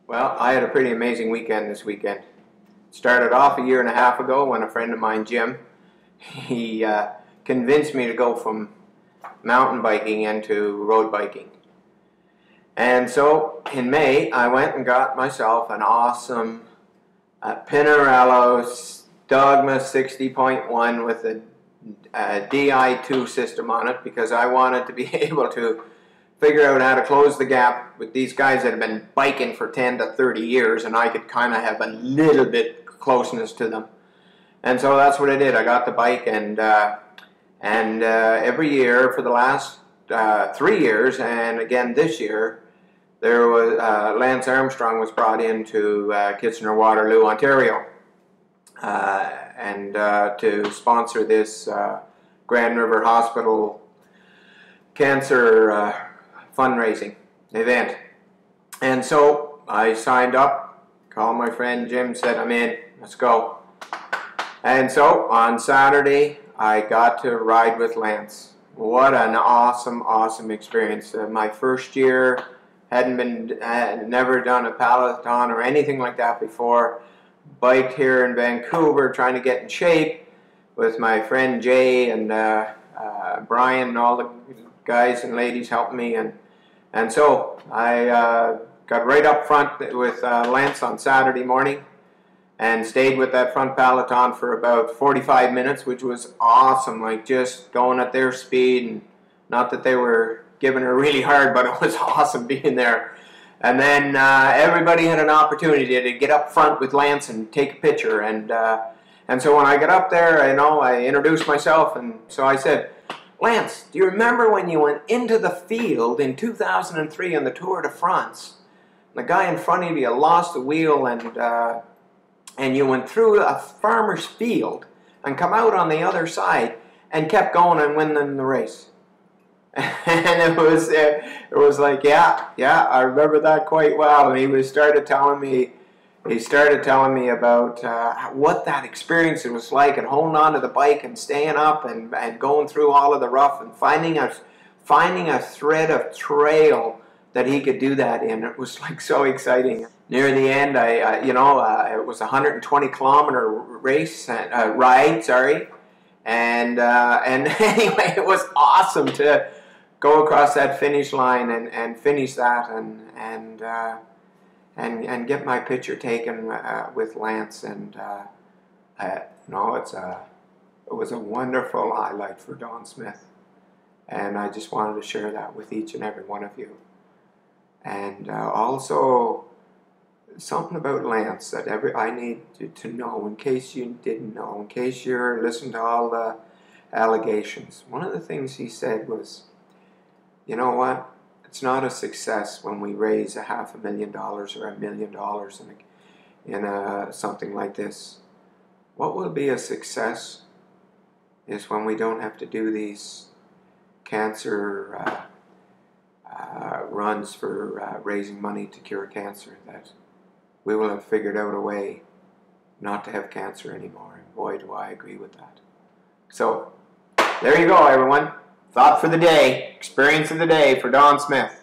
Well, I had a pretty amazing weekend this weekend. Started off a year and a half ago when a friend of mine, Jim, he convinced me to go from mountain biking into road biking. And so in May, I went and got myself an awesome Pinarello Dogma 60.1 with a DI2 system on it, because I wanted to be able to figure out how to close the gap with these guys that have been biking for 10 to 30 years, and I could kind of have a little bit closeness to them. And so that's what I did. I got the bike, and every year for the last 3 years, and again this year, there was Lance Armstrong was brought into Kitchener-Waterloo, Ontario, and to sponsor this Grand River Hospital cancer fundraising event. And so I signed up, called my friend Jim, said, I'm in, let's go. And so on Saturday I got to ride with Lance. What an awesome experience. My first year, had never done a Peloton or anything like that before. Biked here in Vancouver, trying to get in shape with my friend Jay and Brian and all the guys and ladies helping me, and so I got right up front with Lance on Saturday morning and stayed with that front Peloton for about 45 minutes, which was awesome, like just going at their speed, and not that they were giving her really hard, but it was awesome being there. And then everybody had an opportunity to get up front with Lance and take a picture, and so when I got up there, I introduced myself, and so I said, Lance, do you remember when you went into the field in 2003 on the Tour de France? The guy in front of you lost the wheel, and you went through a farmer's field and come out on the other side and kept going and winning the race. And it was like, yeah, I remember that quite well. And he started telling me about what that experience was like, and holding on to the bike and staying up and going through all of the rough and finding a thread of trail that he could do that in. It was like so exciting. Near the end, it was a 120-kilometer ride, sorry, and anyway, it was awesome to go across that finish line and finish that and get my picture taken with Lance, and it was a wonderful highlight for Donn Smith, and I just wanted to share that with each and every one of you. And also something about Lance that I need you to know, in case you didn't know, in case you're listening to all the allegations. One of the things he said was, you know what? It's not a success when we raise $500,000 or $1 million in something like this. What will be a success is when we don't have to do these cancer runs for raising money to cure cancer. That we will have figured out a way not to have cancer anymore. And boy, do I agree with that. So there you go, everyone. Thought for the day, experience of the day for Donn Smith.